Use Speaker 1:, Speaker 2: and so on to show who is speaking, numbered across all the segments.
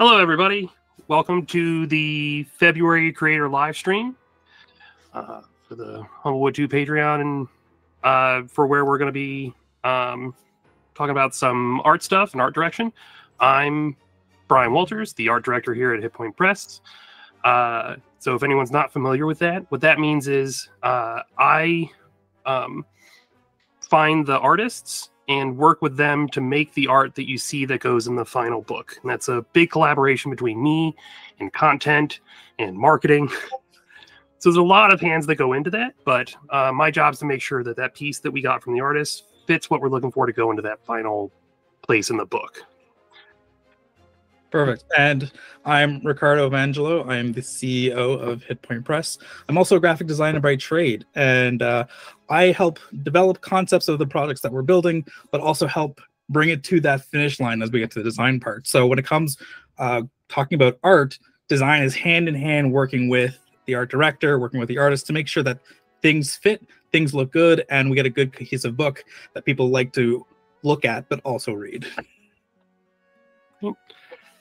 Speaker 1: Hello, everybody. Welcome to the February Creator Livestream for the Humblewood 2 Patreon, and for where we're going to be talking about some art stuff and art direction. I'm Brian Walters, the art director here at Hit Point Press. So if anyone's not familiar with that, what that means is I find the artists and work with them to make the art that you see that goes in the final book. And that's a big collaboration between me and content and marketing. So there's a lot of hands that go into that, but my job is to make sure that that piece that we got from the artist fits what we're looking for to go into that final place in the book.
Speaker 2: Perfect. And I'm Ricardo Evangelho. I'm the CEO of Hit Point Press. I'm also a graphic designer by trade, and I help develop concepts of the projects that we're building, but also help bring it to that finish line as we get to the design part. So when it comes talking about art, design is hand in hand working with the art director, working with the artist to make sure that things fit, things look good, and we get a good cohesive book that people like to look at, but also read.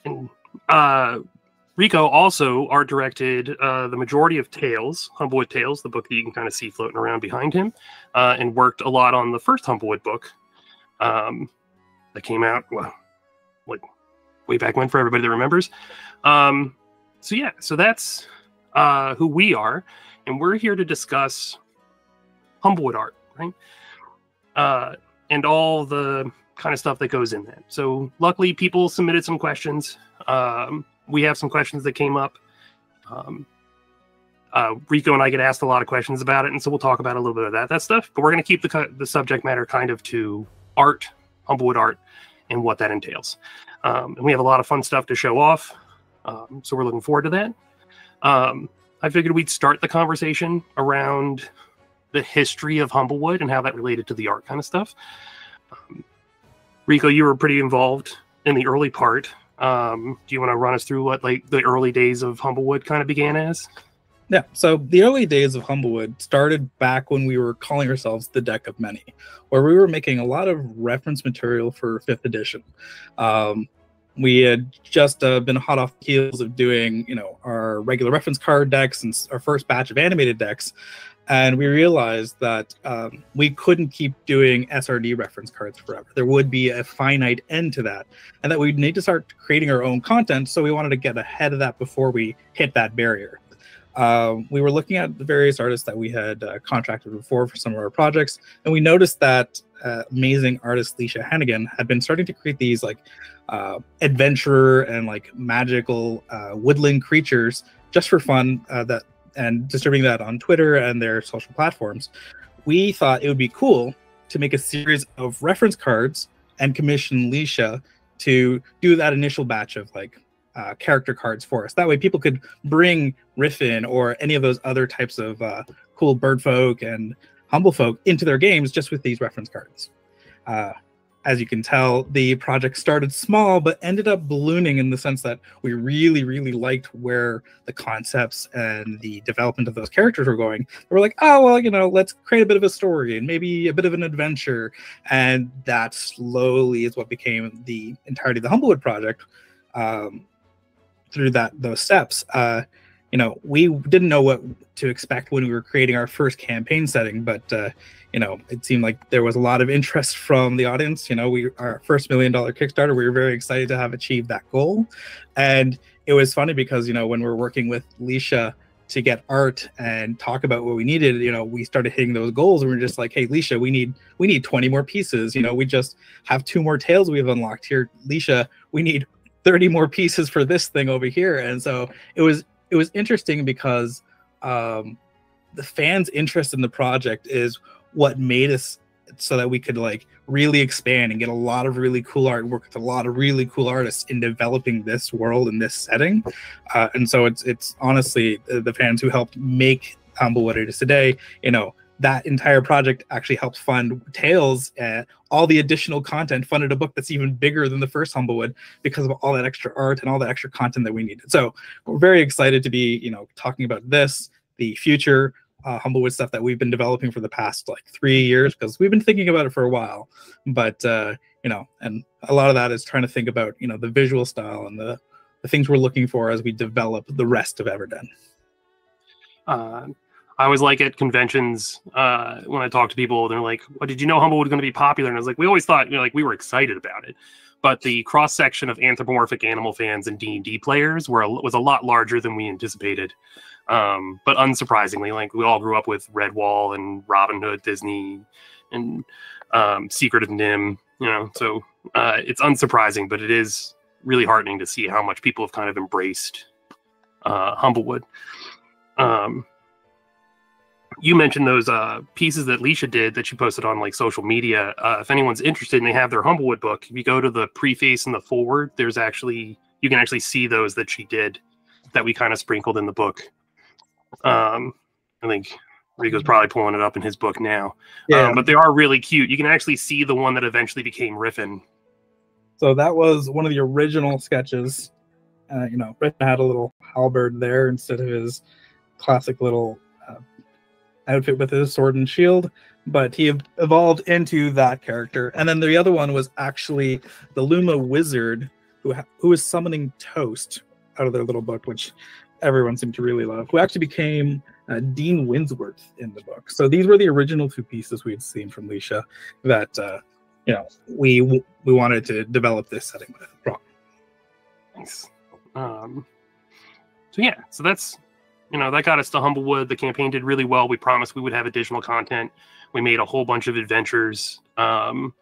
Speaker 1: And Rico also art directed the majority of Tales, Humblewood Tales, the book that you can kind of see floating around behind him, and worked a lot on the first Humblewood book that came out, well, like way back when for everybody that remembers. So yeah, so that's who we are, and we're here to discuss Humblewood art, right? And all the kind of stuff that goes in that. So luckily people submitted some questions. We have some questions that came up. Rico and I get asked a lot of questions about it, and so we'll talk about a little bit of that stuff, but we're going to keep the subject matter kind of to art, Humblewood art, and what that entails. And we have a lot of fun stuff to show off, so we're looking forward to that. I figured we'd start the conversation around the history of Humblewood and how that related to the art kind of stuff. Rico, you were pretty involved in the early part. Do you want to run us through what like the early days of Humblewood kind of began as?
Speaker 2: Yeah, so the early days of Humblewood started back when we were calling ourselves the Deck of Many, where we were making a lot of reference material for 5th edition. We had just been hot off the heels of doing, our regular reference card decks and our first batch of animated decks. And we realized that we couldn't keep doing SRD reference cards forever. There would be a finite end to that, and that we'd need to start creating our own content. So we wanted to get ahead of that before we hit that barrier. We were looking at the various artists that we had contracted before for some of our projects, and we noticed that amazing artist Leisha Hannigan had been starting to create these like adventurer and like magical woodland creatures just for fun and distributing that on Twitter and their social platforms. We thought it would be cool to make a series of reference cards and commission Leisha to do that initial batch of like character cards for us. That way people could bring Riffin or any of those other types of cool birdfolk and humblefolk into their games just with these reference cards. As you can tell, the project started small, but ended up ballooning in the sense that we really, really liked where the concepts and the development of those characters were going. We're like, oh, well, let's create a bit of a story and maybe a bit of an adventure. And that slowly is what became the entirety of the Humblewood project. Through those steps, we didn't know what to expect when we were creating our first campaign setting, but it seemed like there was a lot of interest from the audience. Our first $1 million Kickstarter, we were very excited to have achieved that goal. And it was funny because, when we're working with Leisha to get art and talk about what we needed, we started hitting those goals, and we were just like, hey, Leisha, we need 20 more pieces. We just have 2 more Tales we've unlocked here. Leisha, we need 30 more pieces for this thing over here. And so it was interesting because the fans' interest in the project is what made us so that we could like really expand and get a lot of really cool art and work with a lot of really cool artists in developing this world and this setting. And so it's honestly the fans who helped make Humblewood what it is today. That entire project actually helped fund Tales. All the additional content funded a book that's even bigger than the first Humblewood because of all that extra art and all that extra content that we needed. So we're very excited to be, talking about this, the future Humblewood stuff that we've been developing for the past like 3 years, because we've been thinking about it for a while. But and a lot of that is trying to think about the visual style and the the things we're looking for as we develop the rest of Everden.
Speaker 1: I was like at conventions when I talk to people, they're like, "Well, did you know Humblewood was going to be popular?" And I was like, "We always thought, like we were excited about it, but the cross section of anthropomorphic animal fans and D&D players was a lot larger than we anticipated." But unsurprisingly, like we all grew up with Redwall and Robin Hood, Disney, and Secret of Nim, so it's unsurprising, but it is really heartening to see how much people have kind of embraced Humblewood. You mentioned those pieces that Leisha did that she posted on like social media. If anyone's interested and they have their Humblewood book, if you go to the preface and the forward, you can actually see those that she did that we kind of sprinkled in the book. I think Rico's probably pulling it up in his book now.
Speaker 2: Yeah.
Speaker 1: But they are really cute. You can actually see the one that eventually became Riffin.
Speaker 2: So that was one of the original sketches. Riffin had a little halberd there instead of his classic little outfit with his sword and shield, but he evolved into that character. And then the other one was actually the Luma wizard who was summoning Toast out of their little book, which everyone seemed to really love, who actually became Dean Winsworth in the book. So these were the original two pieces we had seen from Leisha that we wanted to develop this setting with.
Speaker 1: Nice. So that's that got us to Humblewood. The campaign did really well. We promised we would have additional content. We made a whole bunch of adventures, and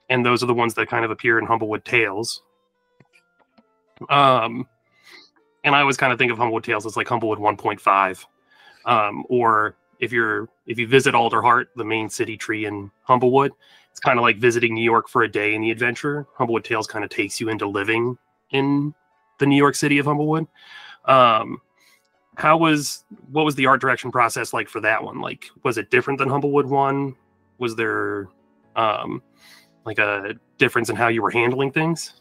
Speaker 1: those are the ones that kind of appear in Humblewood Tales. And I always kind of think of Humblewood Tales as like Humblewood 1.5, or if you visit Alderheart, the main city tree in Humblewood, it's kind of like visiting New York for a day in the adventure. Humblewood Tales kind of takes you into living in the New York City of Humblewood. What was the art direction process like for that one? Like, was it different than Humblewood 1? Was there like a difference in how you were handling things?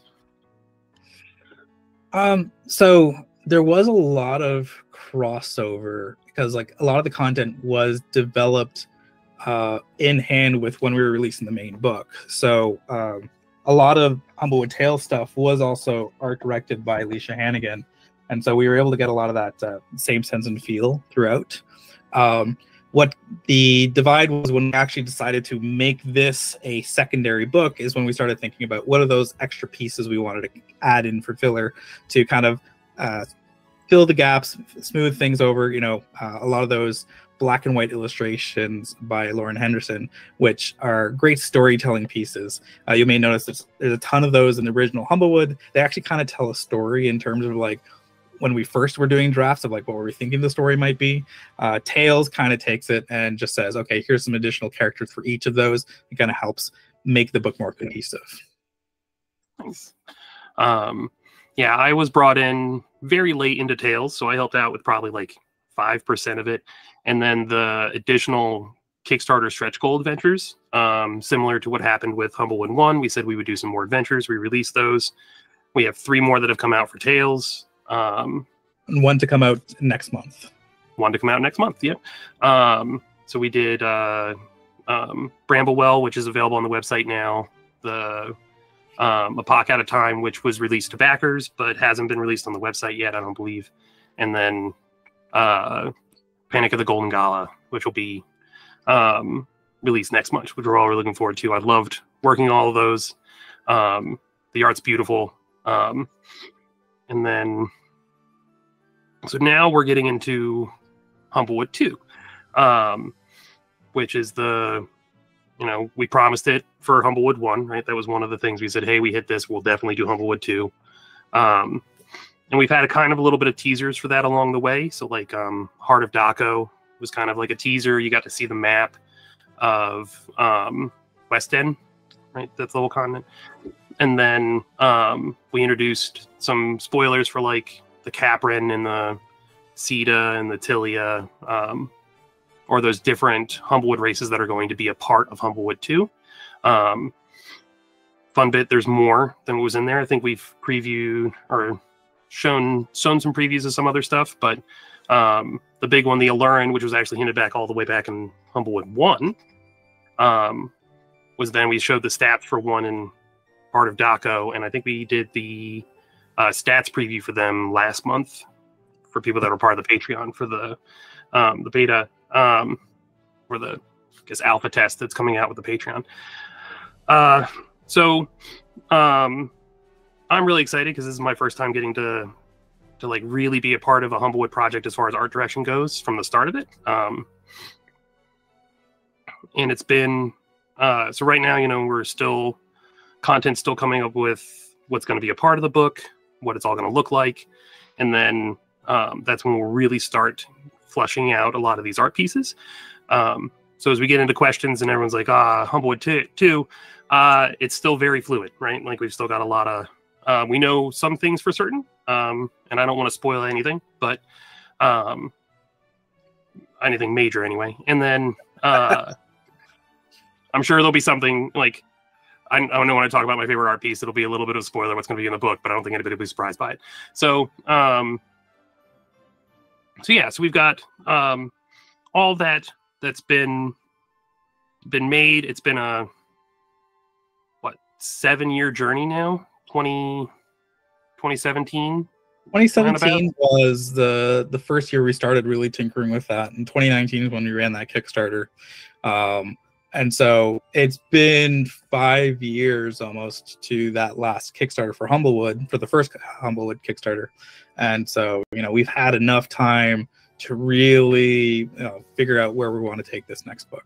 Speaker 2: So there was a lot of crossover because like a lot of the content was developed in hand with when we were releasing the main book. So a lot of Humblewood Tales stuff was also art directed by Leisha Hannigan. And so we were able to get a lot of that same sense and feel throughout. What the divide was when we actually decided to make this a secondary book is when we started thinking about what are those extra pieces we wanted to add in for filler to kind of fill the gaps, smooth things over. A lot of those black and white illustrations by Lauren Henderson, which are great storytelling pieces. You may notice there's a ton of those in the original Humblewood. They actually kind of tell a story in terms of like, when we first were doing drafts of like what were we thinking the story might be. Tales kind of takes it and just says, okay, here's some additional characters for each of those. It kind of helps make the book more cohesive.
Speaker 1: Nice. I was brought in very late into Tales, so I helped out with probably like 5% of it. And then the additional Kickstarter stretch goal adventures, similar to what happened with Humblewood 1, we said we would do some more adventures. We released those. We have 3 more that have come out for Tales.
Speaker 2: And one to come out next month.
Speaker 1: Yeah. So we did Bramblewell, which is available on the website now. The A Pock at a Time, which was released to backers, but hasn't been released on the website yet, I don't believe. And then Panic of the Golden Gala, which will be released next month, which we're all really looking forward to. I loved working all of those. The art's beautiful. And then, so now we're getting into Humblewood 2, which is we promised it for Humblewood 1, right? That was one of the things we said, hey, we hit this, we'll definitely do Humblewood 2. And we've had a little bit of teasers for that along the way. So like Heart of Daco was kind of like a teaser. You got to see the map of West End, right? That's the whole continent. And then we introduced some spoilers for like the Caprin and the Sita and the Tilia, or those different Humblewood races that are going to be a part of Humblewood 2. Fun bit, there's more than what was in there. I think we've previewed or shown some previews of some other stuff, but the big one, the Allurin, which was actually hinted back all the way back in Humblewood 1, was then we showed the stats for 1 and Heart of Daco, and I think we did the stats preview for them last month for people that were part of the Patreon for the beta or the I guess alpha test that's coming out with the Patreon. So I'm really excited because this is my first time getting to like really be a part of a Humblewood project as far as art direction goes from the start of it. And it's been so right now, you know, we're still content's still coming up with what's going to be a part of the book, what it's all going to look like, and then that's when we'll really start fleshing out a lot of these art pieces. So as we get into questions and everyone's like, Humblewood 2, it's still very fluid, right? Like we've still got a lot of, we know some things for certain, and I don't want to spoil anything, but anything major anyway. And then I'm sure there'll be something like, I know when I talk about my favorite art piece, it'll be a little bit of a spoiler what's going to be in the book, but I don't think anybody will be surprised by it. So, so yeah, so we've got all that's been made. It's been a 7-year journey now. 2017
Speaker 2: was the first year we started really tinkering with that, and 2019 is when we ran that Kickstarter. And so it's been 5 years almost to that last Kickstarter for Humblewood, for the first Humblewood Kickstarter. And so, you know, we've had enough time to really figure out where we want to take this next book.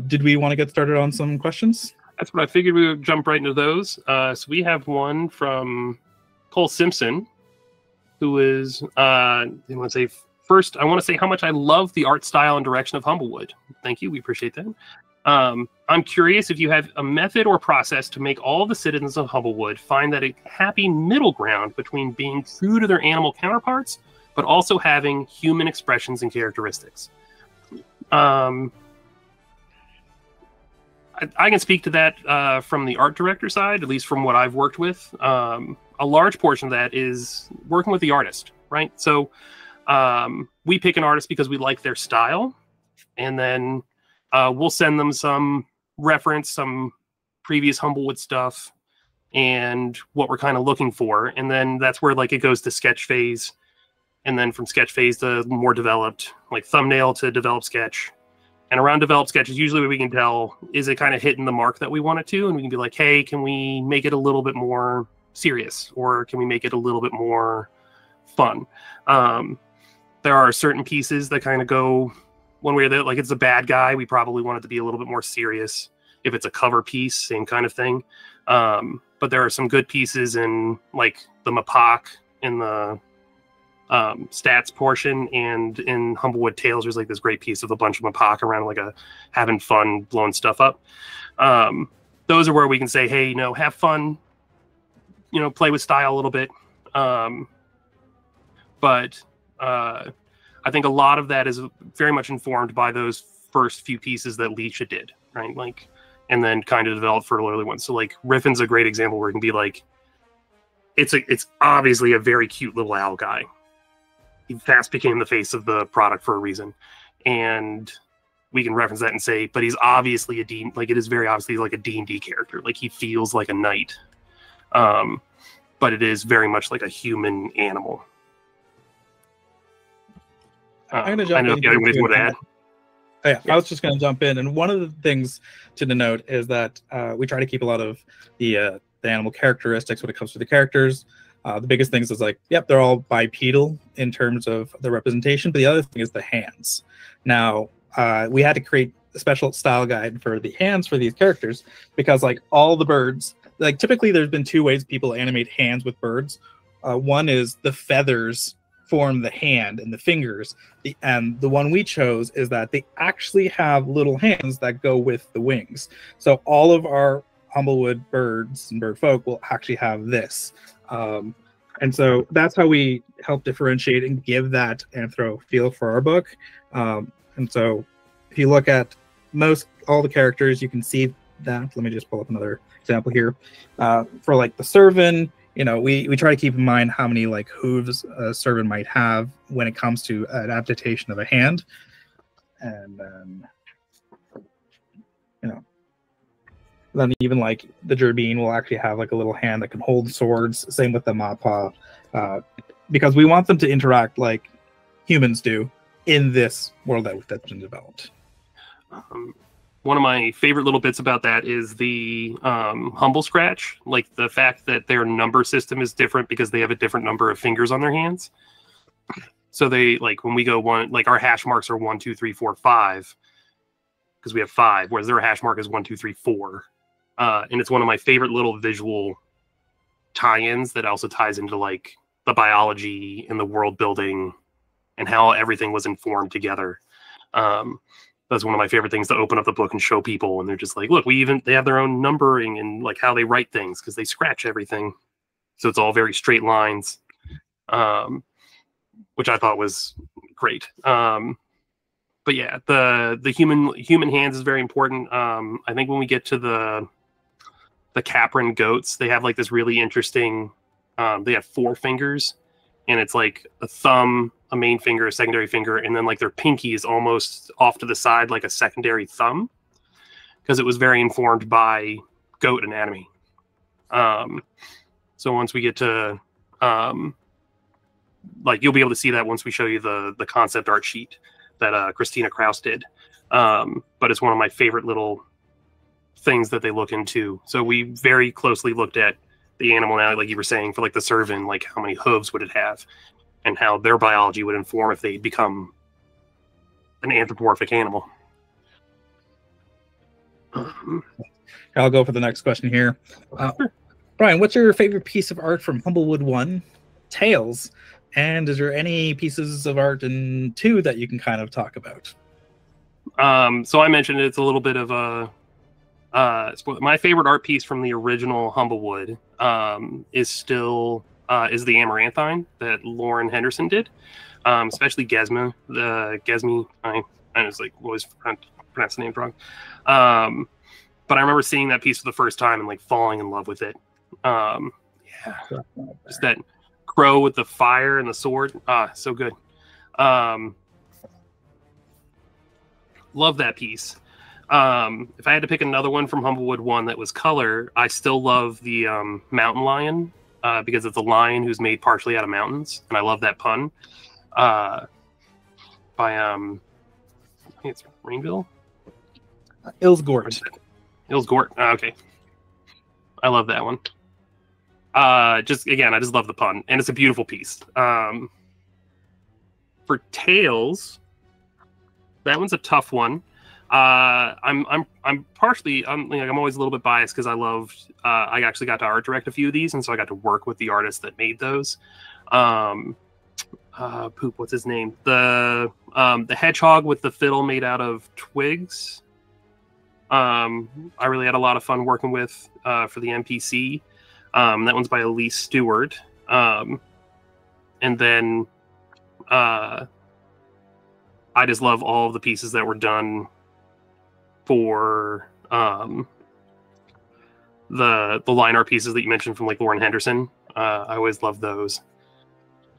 Speaker 2: Did we want to get started on some questions?
Speaker 1: That's what I figured we would jump right into those. So we have one from Cole Simpson, who is, I want to say, first, I want to say how much I love the art style and direction of Humblewood. Thank you. We appreciate that. I'm curious if you have a method or process to make all the citizens of Humblewood find that a happy middle ground between being true to their animal counterparts, but also having human expressions and characteristics. I can speak to that from the art director side, at least from what I've worked with. A large portion of that is working with the artist, right? So we pick an artist because we like their style, and then we'll send them some reference, some previous Humblewood stuff, and what we're kind of looking for. And then that's where like it goes to sketch phase, and then from sketch phase to more developed, like thumbnail to develop sketch. And around developed sketch is usually what we can tell, is it kind of hitting the mark that we want it to? And we can be like, hey, can we make it a little bit more serious? Or can we make it a little bit more fun? There are certain pieces that kind of go one way or the other. Like it's a bad guy, we probably want it to be a little bit more serious. If it's a cover piece, same kind of thing. But there are some good pieces in like the Mapak in the stats portion, and in Humblewood Tales there's like this great piece of a bunch of Mapak around like a having fun blowing stuff up. Those are where we can say, hey, you know, have fun, you know, play with style a little bit. But I think a lot of that is very much informed by those first few pieces that Leisha did, right? Like, and then kind of developed for early ones. So like Riffin's a great example where it can be like, it's obviously a very cute little owl guy. He fast became the face of the product for a reason, and we can reference that and say, but he's obviously a D, like it is very obviously like a D&D character. Like he feels like a knight, but it is very much like a human animal.
Speaker 2: I'm gonna jump
Speaker 1: I know if you have anything more to add.
Speaker 2: Oh, yeah, I was just going to jump in, and one of the things to denote is that we try to keep a lot of the animal characteristics when it comes to the characters. The biggest things is like, yep, they're all bipedal in terms of the representation, but the other thing is the hands. Now, we had to create a special style guide for the hands for these characters because, like, all the birds, like, typically there's been two ways people animate hands with birds. One is the feathers form the hand and the fingers, and the one we chose is that they actually have little hands that go with the wings. So all of our Humblewood birds and birdfolk will actually have this. And so that's how we help differentiate and give that anthro feel for our book. And so if you look at all the characters, you can see that. Let me just pull up another example here. For like the servant, you know, we try to keep in mind how many like hooves a servant might have when it comes to an adaptation of a hand. And then, you know, Then even like the Gerbine will actually have like a little hand that can hold swords. Same with the Mappa, because we want them to interact like humans do in this world that's been developed.
Speaker 1: One of my favorite little bits about that is the Humble Scratch, like the fact that their number system is different because they have a different number of fingers on their hands. So they, like, when we go one, like our hash marks are 1, 2, 3, 4, 5, because we have 5, whereas their hash mark is 1, 2, 3, 4. And it's one of my favorite little visual tie-ins that also ties into like the biology and the world building and how everything was informed together. That's one of my favorite things, to open up the book and show people, and they're just like, look, they have their own numbering and like how they write things, because they scratch everything, so it's all very straight lines, which I thought was great. But yeah, the human hands is very important. I think when we get to the Capron goats, they have like this really interesting, they have 4 fingers, and it's like a thumb, a main finger, a secondary finger, and then like their pinky is almost off to the side like a secondary thumb, because it was very informed by goat anatomy. So once we get to like, you'll be able to see that once we show you the concept art sheet that Christina Kraus did. But it's one of my favorite little things that they look into. So we very closely looked at the animal now, like you were saying, for like the cervin, like how many hooves would it have, and how their biology would inform if they become an anthropomorphic animal.
Speaker 2: I'll go for the next question here. Brian, what's your favorite piece of art from Humblewood 1, Tales? And is there any pieces of art in 2 that you can kind of talk about?
Speaker 1: So I mentioned it's a little bit of a... my favorite art piece from the original Humblewood is still... is the Amaranthine that Lauren Henderson did, especially Gesma. I was like, always pronounce the name wrong. But I remember seeing that piece for the first time and like falling in love with it. Yeah, just that crow with the fire and the sword. So good. Love that piece. If I had to pick another one from Humblewood 1 that was color, I still love the mountain lion. Because it's a lion who's made partially out of mountains, and I love that pun. By I think it's Rainville.
Speaker 2: Ilsgort.
Speaker 1: Ilsgort. Okay, I love that one. Just again, I just love the pun, and it's a beautiful piece. For Tales, that one's a tough one. I'm partially, I'm always a little bit biased because I loved, I actually got to art direct a few of these, and so I got to work with the artist that made those. What's his name? The hedgehog with the fiddle made out of twigs. I really had a lot of fun working with for the NPC. That one's by Elise Stewart. And then I just love all of the pieces that were done for the line art pieces that you mentioned from like Lauren Henderson. I always love those.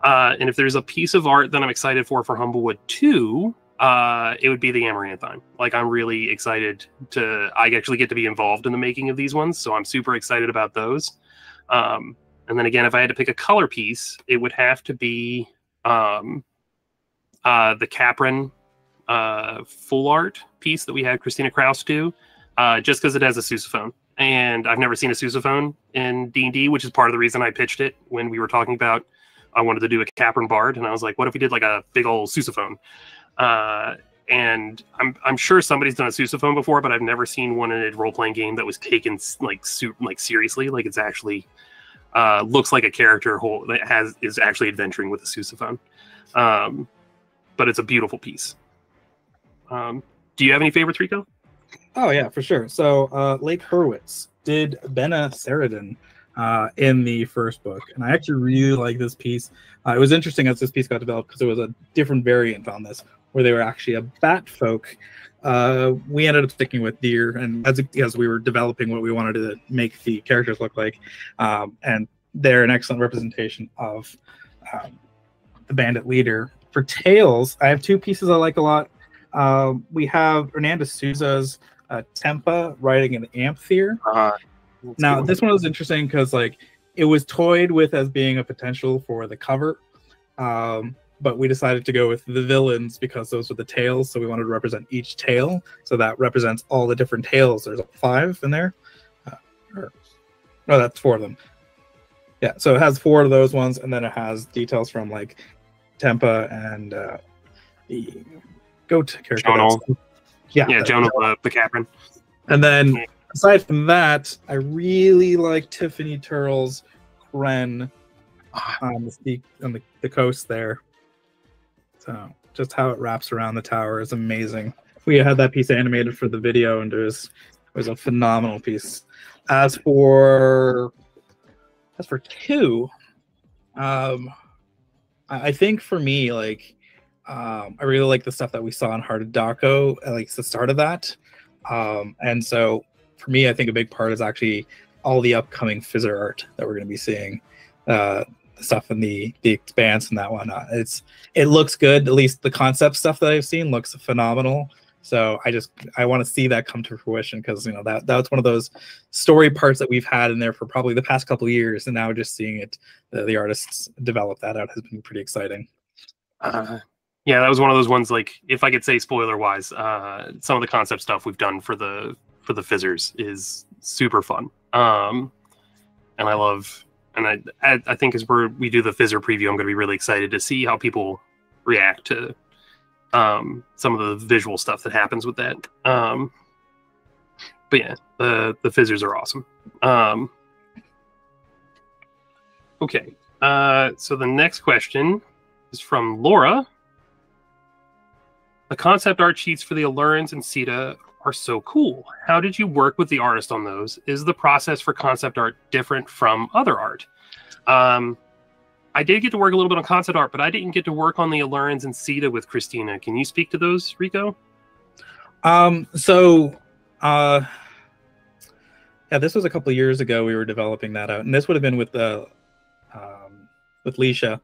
Speaker 1: And if there's a piece of art that I'm excited for Humblewood 2, it would be the Amaranthine. Like, I'm really excited I actually get to be involved in the making of these ones, so I'm super excited about those. And then again, if I had to pick a color piece, it would have to be the Capron full art piece that we had Christina Kraus do, just because it has a sousaphone, and I've never seen a sousaphone in D&D, which is part of the reason I pitched it when we were talking about I wanted to do a Capron bard, and I was like, what if we did like a big old sousaphone? And I'm sure somebody's done a sousaphone before, but I've never seen one in a role-playing game that was taken like seriously. Like, it's actually looks like a character that is actually adventuring with a sousaphone. But it's a beautiful piece. Do you have any favorites, Rico?
Speaker 2: Oh yeah, for sure. So Lake Hurwitz did Benna Saradin in the first book, and I actually really like this piece. It was interesting as this piece got developed because there was a different variant on this where they were actually a bat folk. We ended up sticking with deer, and as we were developing what we wanted to make the characters look like, and they're an excellent representation of the bandit leader. For Tales, I have 2 pieces I like a lot. We have Hernandez Souza's Tempa riding an Amphier.
Speaker 1: That's
Speaker 2: Now,
Speaker 1: cool.
Speaker 2: this one was interesting because like it was toyed with as being a potential for the cover, but we decided to go with the villains because those were the tails. So we wanted to represent each tail. So that represents all the different tails. There's 5 in there. No, that's 4 of them. Yeah, so it has 4 of those ones, and then it has details from like Tempa and the goat character.
Speaker 1: Jonal.
Speaker 2: Yeah,
Speaker 1: Jonal the Capron.
Speaker 2: And then aside from that, I really like Tiffany Turtle's Kren on the coast there. So just how it wraps around the tower is amazing. We had that piece animated for the video, and it was a phenomenal piece. As for 2, I think for me, like, I really like the stuff that we saw in Heart of Daco, like the start of that. And so for me, I think a big part is actually all the upcoming Fizzer art that we're going to be seeing, the stuff in the Expanse and that whatnot. It looks good. At least the concept stuff that I've seen looks phenomenal. So I want to see that come to fruition, because that's one of those story parts that we've had in there for probably the past couple of years, and now just seeing it, the artists develop that out has been pretty exciting.
Speaker 1: Yeah, that was one of those ones. Like, if I could say spoiler wise, some of the concept stuff we've done for the Fizzers is super fun. And I love, and I think as we do the Fizzer preview, I'm going to be really excited to see how people react to some of the visual stuff that happens with that. But yeah, the Fizzers are awesome. Okay, so the next question is from Laura. The concept art sheets for the Allurans and Sita are so cool. How did you work with the artist on those? Is the process for concept art different from other art? I did get to work a little bit on concept art, but I didn't get to work on the Allurans and Sita with Christina. Can you speak to those, Rico?
Speaker 2: Yeah, this was a couple of years ago. We were developing that out, and this would have been with Leisha.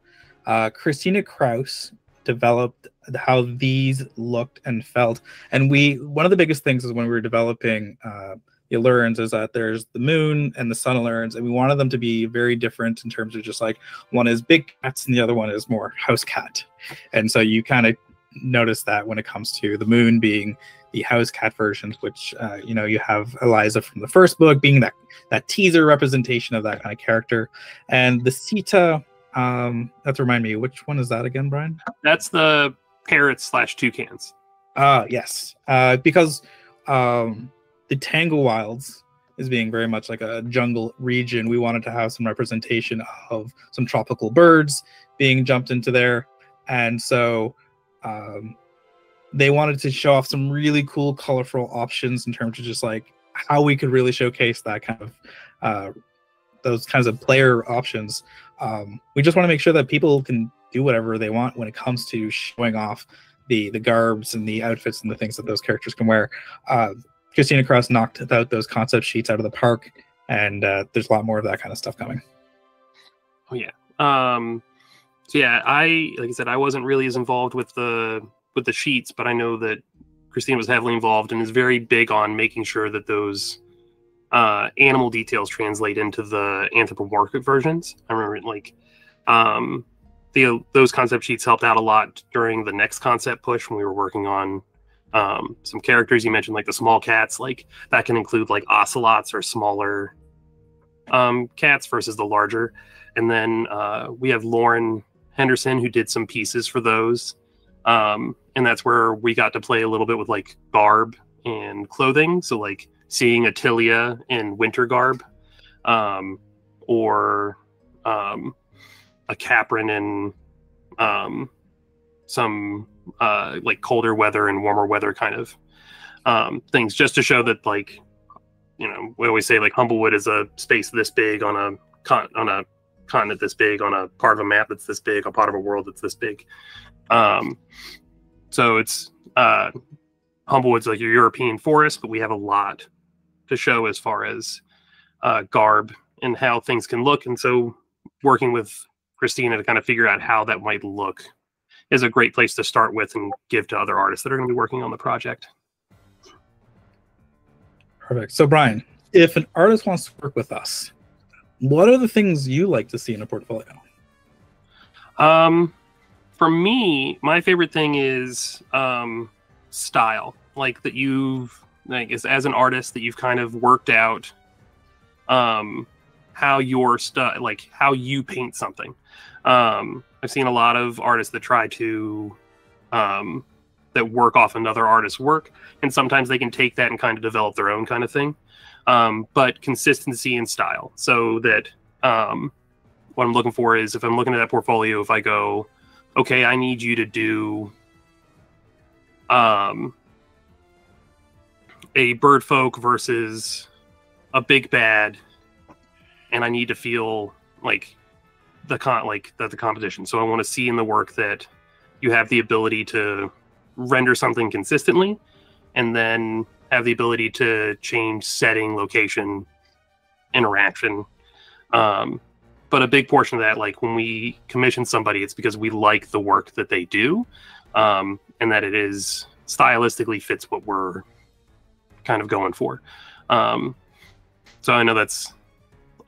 Speaker 2: Christina Kraus developed how these looked and felt, and one of the biggest things is when we were developing the Allurans is that there's the moon and the sun Allurans, and we wanted them to be very different in terms of just like one is big cats and the other one is more house cat. And so you kind of notice that when it comes to the moon being the house cat versions, which you have Eliza from the first book being that teaser representation of that kind of character, and the Sita. That to remind me, which one is that again, Brian?
Speaker 1: That's the parrots / toucans.
Speaker 2: Yes. Because the Tangle Wilds is being very much like a jungle region. We wanted to have some representation of some tropical birds being jumped into there. And so they wanted to show off some really cool, colorful options in terms of just like how we could really showcase that kind of those kinds of player options. We just want to make sure that people can do whatever they want when it comes to showing off the garbs and the outfits and the things that those characters can wear. Christina Cross knocked out those concept sheets out of the park, and there's a lot more of that kind of stuff coming.
Speaker 1: Oh yeah. So yeah, like I said, I wasn't really as involved with the sheets, but I know that Christina was heavily involved and is very big on making sure that those animal details translate into the anthropomorphic versions. I remember like those concept sheets helped out a lot during the next concept push when we were working on some characters. You mentioned like the small cats, like that can include like ocelots or smaller cats versus the larger. And then we have Lauren Henderson who did some pieces for those, and that's where we got to play a little bit with like garb and clothing. So like seeing Attilia in winter garb, or a Capron in some like colder weather and warmer weather kind of things, just to show that, like, we always say like Humblewood is a space this big on a continent this big, on a part of a map that's this big, a part of a world that's this big. So it's Humblewood's like your European forest, but we have a lot to show as far as garb and how things can look. And so working with Christina to kind of figure out how that might look is a great place to start with and give to other artists that are going to be working on the project.
Speaker 2: Perfect. So Brian, if an artist wants to work with us, what are the things you like to see in a portfolio?
Speaker 1: For me, my favorite thing is style. Like that you've as an artist that you've kind of worked out how your like how you paint something. I've seen a lot of artists that try to that work off another artist's work, and sometimes they can take that and kind of develop their own kind of thing. But consistency and style, so that what I'm looking for is, if I'm looking at that portfolio, if I go, okay, I need you to do a birdfolk versus a big bad, and I need to feel like the competition. So I want to see in the work that you have the ability to render something consistently, and then have the ability to change setting, location, interaction. But a big portion of that, like when we commission somebody, it's because we like the work that they do, and that it is stylistically fits what we're kind of going for. So I know that's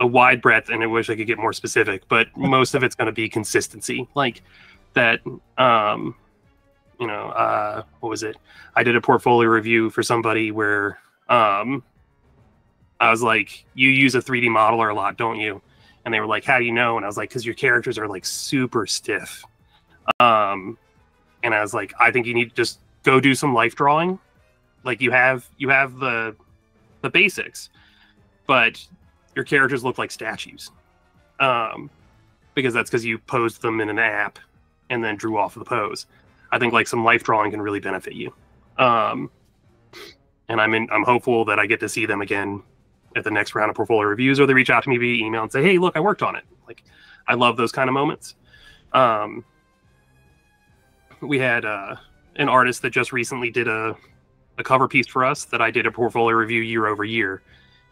Speaker 1: a wide breadth, and I wish I could get more specific, but most of it's going to be consistency. Like that, what was it? I did a portfolio review for somebody where I was like, you use a 3D modeler a lot, don't you? And they were like, how do you know? And I was like, because your characters are like super stiff. And I was like, I think you need to just go do some life drawing. Like you have the basics, but your characters look like statues. Because that's because you posed them in an app and then drew off of the pose. I think like some life drawing can really benefit you. And I'm hopeful that I get to see them again at the next round of portfolio reviews, or they reach out to me via email and say, hey, look, I worked on it. Like, I love those kind of moments. We had an artist that just recently did a cover piece for us that I did a portfolio review year over year.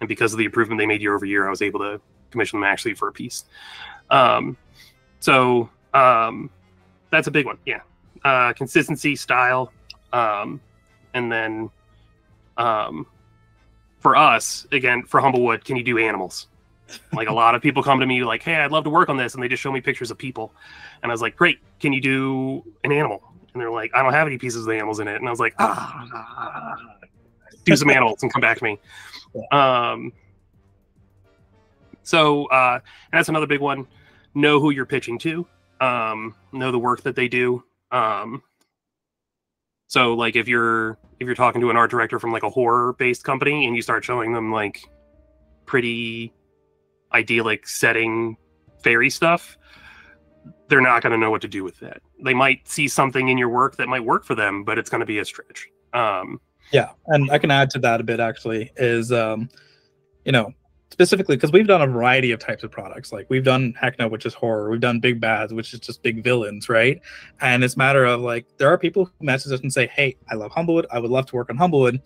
Speaker 1: And because of the improvement they made year over year, I was able to commission them actually for a piece. So that's a big one. Yeah. Consistency, style. And then for us, again, for Humblewood, can you do animals? Like a lot of people come to me like, hey, I'd love to work on this. And they just show me pictures of people. And I was like, great, can you do an animal? And they're like, I don't have any pieces of animals in it. And I was like, do some animals and come back to me. And that's another big one. Know who you're pitching to. Know the work that they do. So like if you're talking to an art director from like a horror-based company and you start showing them like pretty idyllic setting fairy stuff, they're not going to know what to do with that. They might see something in your work that might work for them, but it's going to be a stretch.
Speaker 2: Yeah, and I can add to that a bit actually, is specifically because we've done a variety of types of products. Like we've done Hackno, which is horror. We've done Big Bads, which is just big villains, right? And it's a matter of like, there are people who message us and say, hey, I love Humblewood. I would love to work on Humblewood.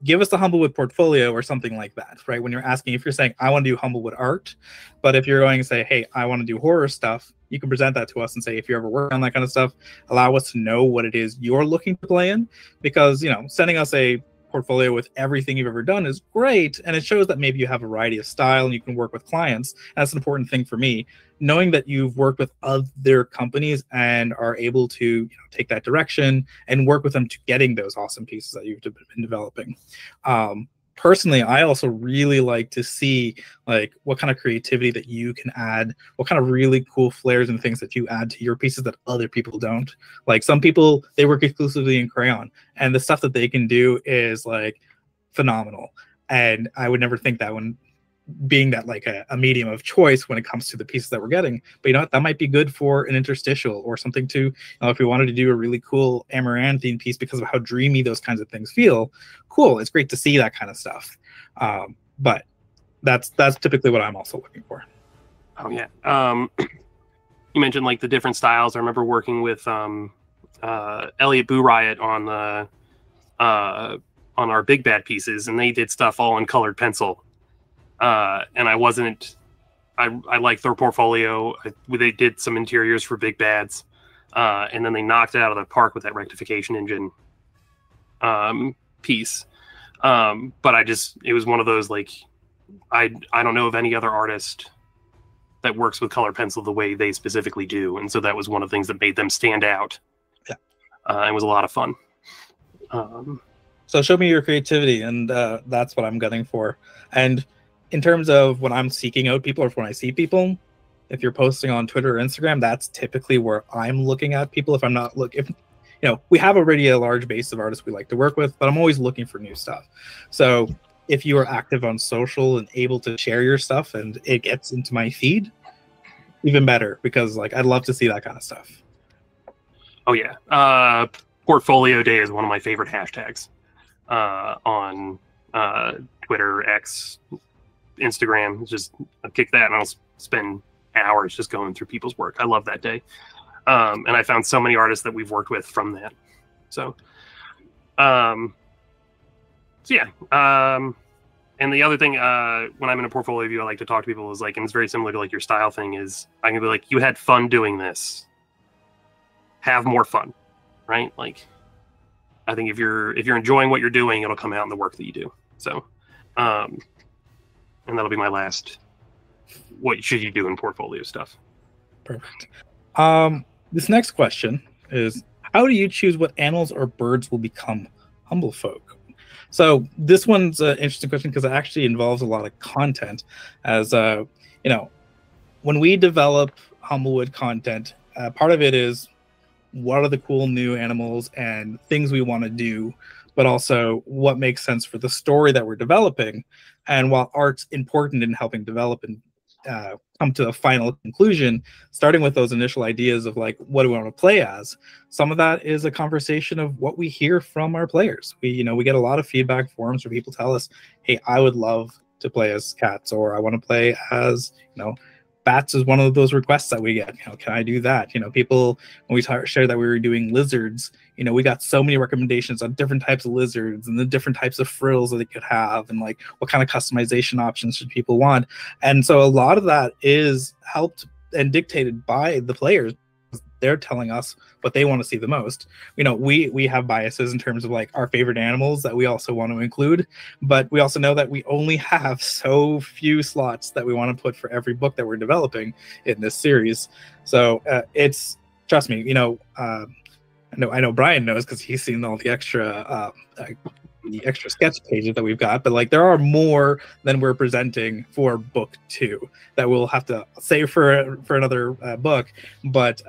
Speaker 2: Give us the Humblewood portfolio or something like that, right? When you're asking, if you're saying, I want to do Humblewood art, but if you're going to say, hey, I want to do horror stuff, you can present that to us and say, if you ever work on that kind of stuff, allow us to know what it is you're looking to play in. Because, sending us a portfolio with everything you've ever done is great, and it shows that maybe you have a variety of style and you can work with clients. That's an important thing for me, knowing that you've worked with other companies and are able to take that direction and work with them to getting those awesome pieces that you've been developing. Personally, I also really like to see like what kind of creativity that you can add, what kind of really cool flares and things that you add to your pieces that other people don't. Like some people, they work exclusively in crayon, and the stuff that they can do is like phenomenal. And I would never think that when being that like a medium of choice when it comes to the pieces that we're getting. But you know what, that might be good for an interstitial or something too. If we wanted to do a really cool amaranthine piece because of how dreamy those kinds of things feel, cool, it's great to see that kind of stuff. But that's typically what I'm also looking for.
Speaker 1: Oh yeah. You mentioned like the different styles. I remember working with Elliot Boo Riot on our Big Bad pieces, and they did stuff all in colored pencil. And I liked their portfolio. They did some interiors for Big Bads, and then they knocked it out of the park with that rectification engine piece. But it was one of those, like, I don't know of any other artist that works with color pencil the way they specifically do. And so that was one of the things that made them stand out.
Speaker 2: Yeah.
Speaker 1: And was a lot of fun.
Speaker 2: So show me your creativity, and that's what I'm gunning for. And in terms of when I'm seeking out people, or when I see people, if you're posting on Twitter or Instagram, that's typically where I'm looking at people. If I'm not looking, we have already a large base of artists we like to work with, but I'm always looking for new stuff. So if you are active on social and able to share your stuff and it gets into my feed, even better, because like I'd love to see that kind of stuff.
Speaker 1: Oh yeah. Portfolio day is one of my favorite hashtags on Twitter, X, Instagram. Just I'll kick that and I'll spend hours just going through people's work. I love that day. And I found so many artists that we've worked with from that. So yeah. And the other thing, when I'm in a portfolio view, I like to talk to people is like, and it's very similar to like your style thing, is I can be like, you had fun doing this. Have more fun, right? Like, I think if you're enjoying what you're doing, it'll come out in the work that you do. So, and that'll be my last. What should you do in portfolio stuff?
Speaker 2: Perfect. This next question is, how do you choose what animals or birds will become Humblefolk? So this one's an interesting question because it actually involves a lot of content. As when we develop Humblewood content, part of it is what are the cool new animals and things we want to do, but also what makes sense for the story that we're developing. And while art's important in helping develop and come to a final conclusion, starting with those initial ideas of like, what do we want to play as? Some of that is a conversation of what we hear from our players. We get a lot of feedback forums where people tell us, hey, I would love to play as cats, or I want to play as, bats is one of those requests that we get. Can I do that? People, when we share that we were doing lizards, we got so many recommendations on different types of lizards and the different types of frills that they could have, and like what kind of customization options should people want. And so a lot of that is helped and dictated by the players. They're telling us what they want to see the most. We have biases in terms of like our favorite animals that we also want to include, but we also know that we only have so few slots that we want to put for every book that we're developing in this series. So it's, trust me, I know Brian knows because he's seen all the extra sketch pages that we've got, but like there are more than we're presenting for book 2 that we'll have to save for another book. But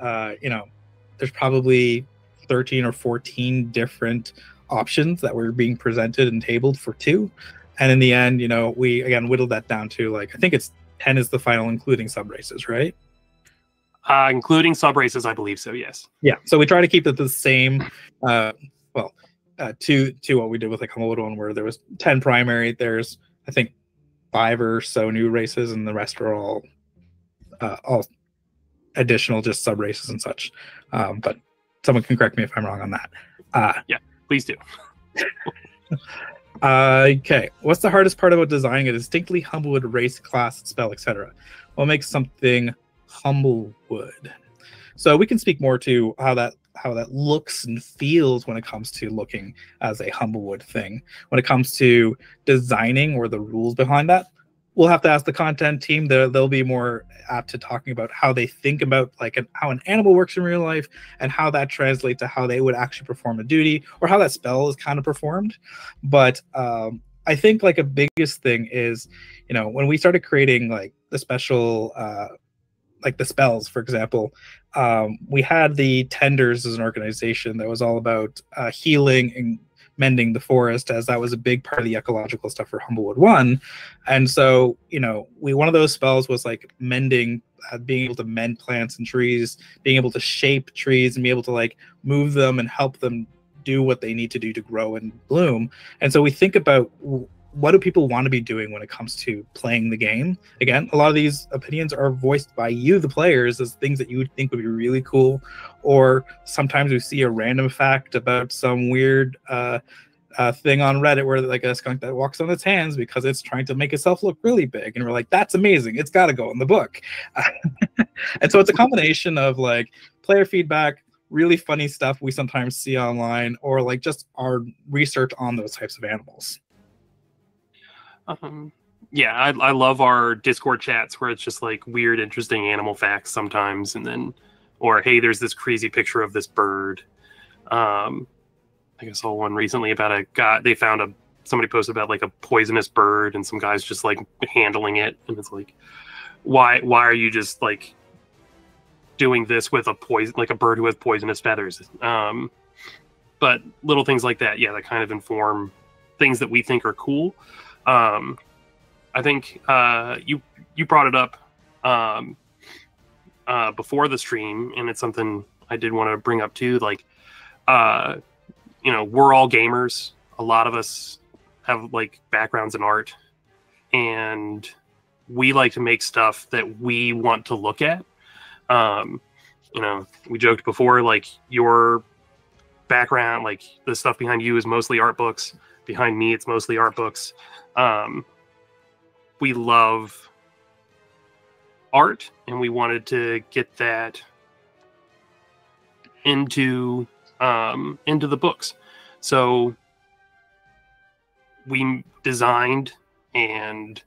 Speaker 2: there's probably 13 or 14 different options that were being presented and tabled for 2, and in the end, we again whittled that down to like, I think it's 10 is the final, including sub races, right?
Speaker 1: Including sub races, I believe so. Yes.
Speaker 2: Yeah. So we try to keep it the same. To what we did with like Humblewood one, where there was 10 primary. There's I think 5 or so new races, and the rest are all additional, just sub races and such. But someone can correct me if I'm wrong on that.
Speaker 1: Yeah, please do.
Speaker 2: Okay. What's the hardest part about designing a distinctly Humblewood race, class, spell, etc.? What makes something Humblewood? So we can speak more to how that looks and feels when it comes to looking as a Humblewood thing. When it comes to designing or the rules behind that, we'll have to ask the content team. They'll be more apt to talking about how they think about like how an animal works in real life and how that translates to how they would actually perform a duty or how that spell is kind of performed. But I think like a biggest thing is, when we started creating like the special like the spells, for example, we had the Tenders as an organization that was all about healing and mending the forest, as that was a big part of the ecological stuff for Humblewood 1. And so, one of those spells was like mending, being able to mend plants and trees, being able to shape trees and be able to like move them and help them do what they need to do to grow and bloom. And so we think about, what do people want to be doing when it comes to playing the game? Again, a lot of these opinions are voiced by you, the players, as things that you would think would be really cool. Or sometimes we see a random fact about some weird thing on Reddit where like a skunk that walks on its hands because it's trying to make itself look really big. And we're like, that's amazing. It's got to go in the book. And so it's a combination of like player feedback, really funny stuff we sometimes see online, or like just our research on those types of animals.
Speaker 1: Yeah, I love our Discord chats where it's just like weird, interesting animal facts sometimes, and then, or hey, there's this crazy picture of this bird. I think I saw one recently about a guy. They found somebody posted about like a poisonous bird, and some guys just like handling it, and it's like, why are you just like doing this with a bird who has poisonous feathers? But little things like that, yeah, that kind of inform things that we think are cool. I think you brought it up before the stream, and it's something I did want to bring up too. Like, we're all gamers. A lot of us have like backgrounds in art, and we like to make stuff that we want to look at. We joked before, like your background, like the stuff behind you is mostly art books. Behind me, it's mostly art books. We love art, and we wanted to get that into the books. So we designed and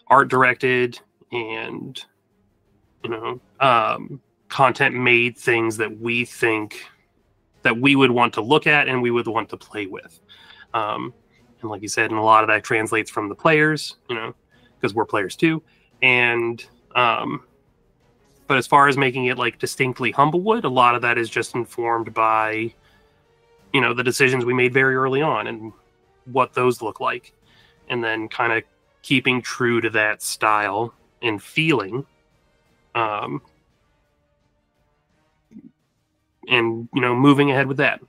Speaker 1: art directed and content made things that we think that we would want to look at and we would want to play with. And like you said, and a lot of that translates from the players, because we're players too. And but as far as making it like distinctly Humblewood, a lot of that is just informed by the decisions we made very early on and what those look like, and then kind of keeping true to that style and feeling, and moving ahead with that.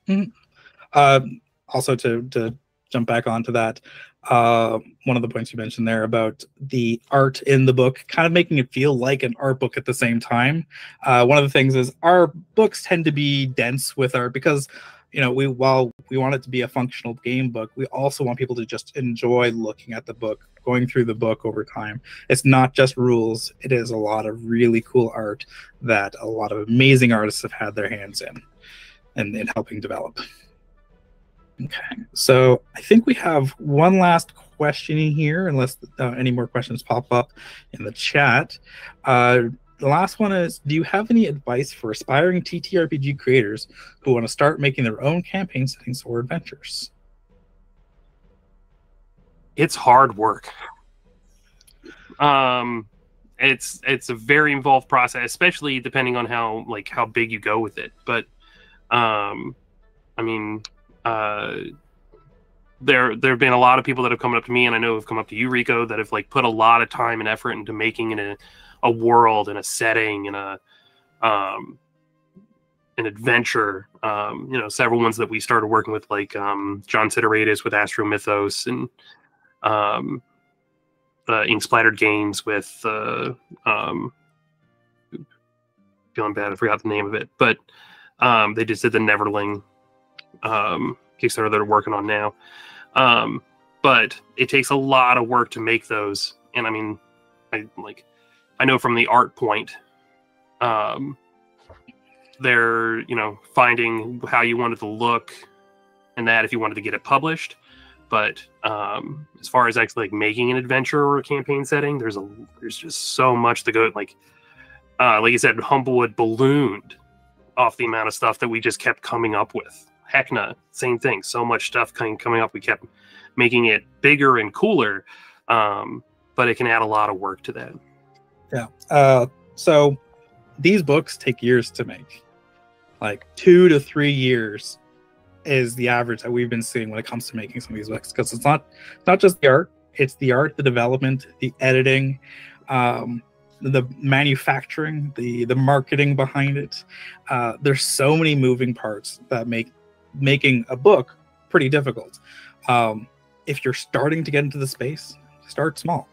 Speaker 2: Mm-hmm. Also, to jump back onto that, one of the points you mentioned there about the art in the book, kind of making it feel like an art book at the same time. One of the things is our books tend to be dense with art because, while we want it to be a functional game book, we also want people to just enjoy looking at the book, going through the book over time. It's not just rules. It is a lot of really cool art that a lot of amazing artists have had their hands in and in helping develop. Okay, so I think we have one last question in here, unless any more questions pop up in the chat. The last one is, do you have any advice for aspiring TTRPG creators who want to start making their own campaign settings or adventures?
Speaker 1: It's hard work. It's a very involved process, especially depending on how big you go with it. But there have been a lot of people that have come up to me, and I know have come up to you, Rico, that have put a lot of time and effort into making a world and a setting and an adventure. Several ones that we started working with, like John Sideratus with Astro Mythos, and Ink Splattered Games with feeling bad, I forgot the name of it, but they just did the Neverling Kickstarter that they're working on now. But it takes a lot of work to make those, and I know from the art point, they're finding how you want it to look, and that if you wanted to get it published. But as far as actually making an adventure or a campaign setting, there's just so much to go. Like you said, Humblewood ballooned off the amount of stuff that we just kept coming up with. Heckna, same thing. So much stuff coming up. We kept making it bigger and cooler, but it can add a lot of work to that.
Speaker 2: Yeah. So these books take years to make. 2 to 3 years is the average that we've been seeing when it comes to making some of these books, because it's not just the art. It's the art, the development, the editing, the manufacturing, the marketing behind it. There's so many moving parts that make making a book pretty difficult. If you're starting to get into the space, start small.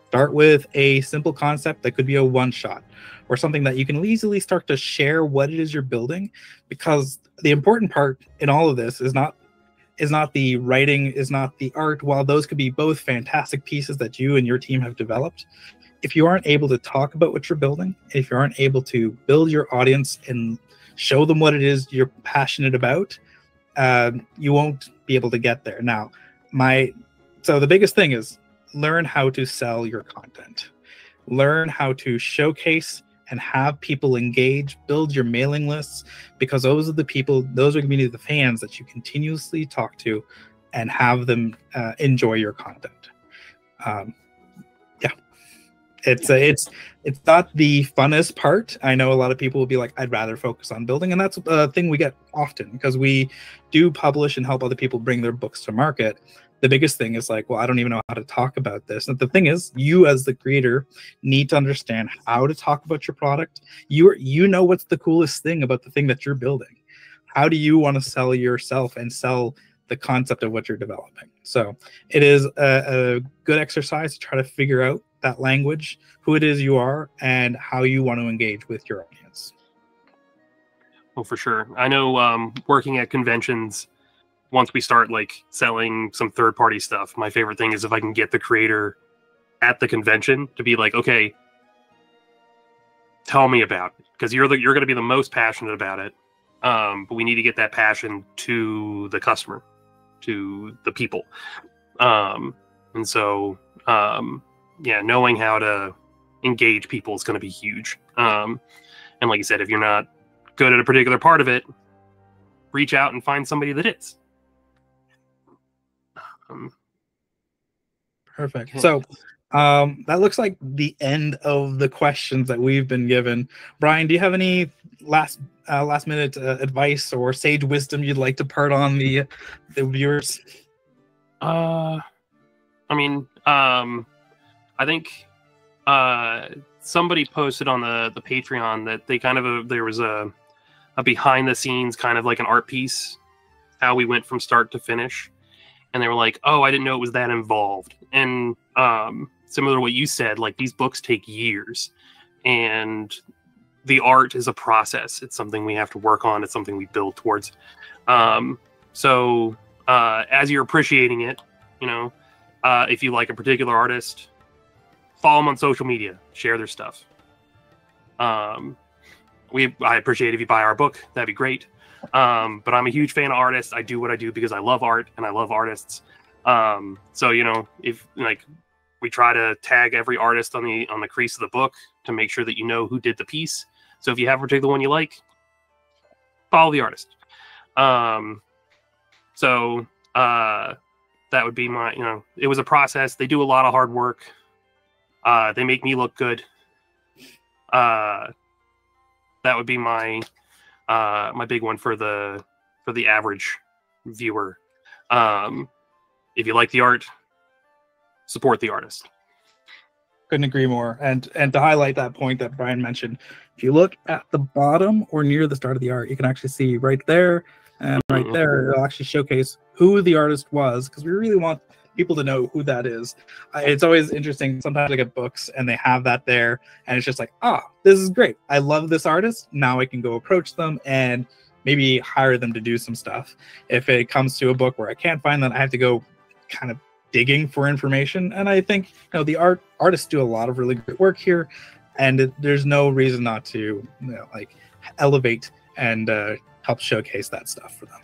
Speaker 2: Start with a simple concept that could be a one-shot, or something that you can easily start to share what it is you're building, because the important part in all of this is not the writing, is not the art. While those could be both fantastic pieces that you and your team have developed, if you aren't able to talk about what you're building, if you aren't able to build your audience and show them what it is you're passionate about, you won't be able to get there. Now, So the biggest thing is learn how to sell your content. Learn how to showcase and have people engage, build your mailing lists, because those are the people, those are going to be the fans that you continuously talk to and have them enjoy your content. Yeah, it's not the funnest part. I know a lot of people will be like, I'd rather focus on building, and that's a thing we get often because we do publish and help other people bring their books to market. The biggest thing is like, well, I don't even know how to talk about this. And the thing is, you as the creator need to understand how to talk about your product. You know what's the coolest thing about the thing that you're building. How do you want to sell yourself and sell the concept of what you're developing? So it is a good exercise to try to figure out that language, who it is you are, and how you want to engage with your audience.
Speaker 1: Well, for sure. I know working at conventions, once we start like selling some third-party stuff, my favorite thing is if I can get the creator at the convention to be like, okay, tell me about it, because you're going to be the most passionate about it. But we need to get that passion to the customer, to the people. And so, yeah, knowing how to engage people is going to be huge. And like you said, if you're not good at a particular part of it, reach out and find somebody that is.
Speaker 2: Perfect. So that looks like the end of the questions that we've been given. Brian, do you have any last minute advice or sage wisdom you'd like to part on the viewers?
Speaker 1: I mean, I think somebody posted on the Patreon that they kind of there was a behind the scenes kind of like an art piece, how we went from start to finish. And they were like, oh, I didn't know it was that involved. And similar to what you said, like these books take years. And the art is a process. It's something we have to work on. It's something we build towards. So as you're appreciating it, you know, if you like a particular artist, follow them on social media. Share their stuff. I appreciate if you buy our book. That'd be great. But I'm a huge fan of artists. I do what I do because I love art and I love artists. So, you know, if like we try to tag every artist on the crease of the book to make sure that you know who did the piece. So if you have a particular one you like, follow the artist. So that would be my, you know, it was a process. They do a lot of hard work. They make me look good. That would be my big one for the average viewer. If you like the art, support the artist.
Speaker 2: Couldn't agree more. And to highlight that point that Brian mentioned, if you look at the bottom or near the start of the art, you can actually see right there and right there, it'll actually showcase who the artist was, because we really want people to know who that is. It's always interesting. Sometimes I get books and they have that there, and it's just like, this is great. I love this artist. Now I can go approach them and maybe hire them to do some stuff. If it comes to a book where I can't find that, I have to go kind of digging for information. And I think, you know, the artists do a lot of really great work here, and there's no reason not to, you know, like elevate and help showcase that stuff for them.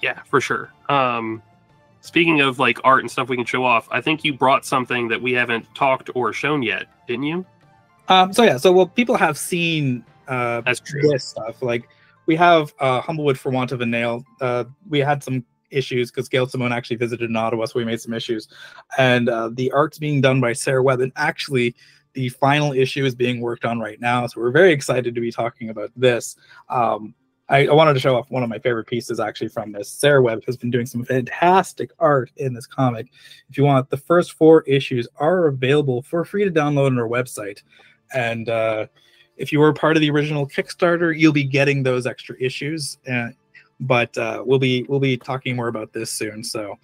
Speaker 1: Yeah, for sure. Speaking of like art and stuff we can show off, I think you brought something that we haven't talked or shown yet, didn't you?
Speaker 2: So people have seen
Speaker 1: That's true.
Speaker 2: this stuff. Like we have Humblewood for Want of a Nail. We had some issues because Gail Simone actually visited in Ottawa, so we made some issues. And the art's being done by Sarah Webb, and actually the final issue is being worked on right now. So we're very excited to be talking about this. I wanted to show off one of my favorite pieces actually from this. Sarah Webb has been doing some fantastic art in this comic. If you want, the first 4 issues are available for free to download on our website. And if you were part of the original Kickstarter, you'll be getting those extra issues. But we'll be talking more about this soon. So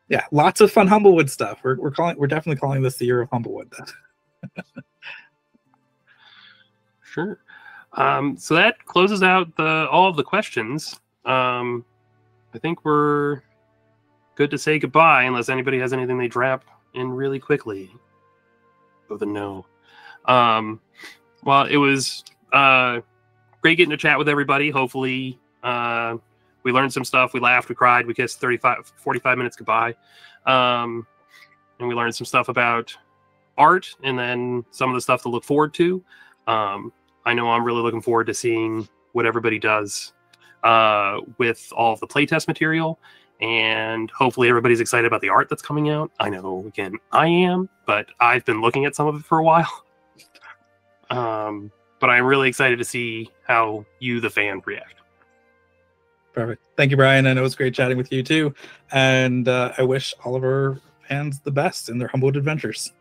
Speaker 2: yeah, lots of fun Humblewood stuff. We're definitely calling this the year of Humblewood.
Speaker 1: Sure. So that closes out all of the questions. I think we're good to say goodbye unless anybody has anything they drop in really quickly. Oh, the no. Well, it was great getting to chat with everybody. Hopefully We learned some stuff. We laughed. We cried. We kissed 45 minutes goodbye. And we learned some stuff about art and then some of the stuff to look forward to. I know I'm really looking forward to seeing what everybody does with all of the playtest material. And hopefully everybody's excited about the art that's coming out. I know, again, I am, but I've been looking at some of it for a while. But I'm really excited to see how you, the fan, react.
Speaker 2: Perfect. Thank you, Brian. I know it's great chatting with you too. And I wish all of our fans the best in their Humblewood adventures.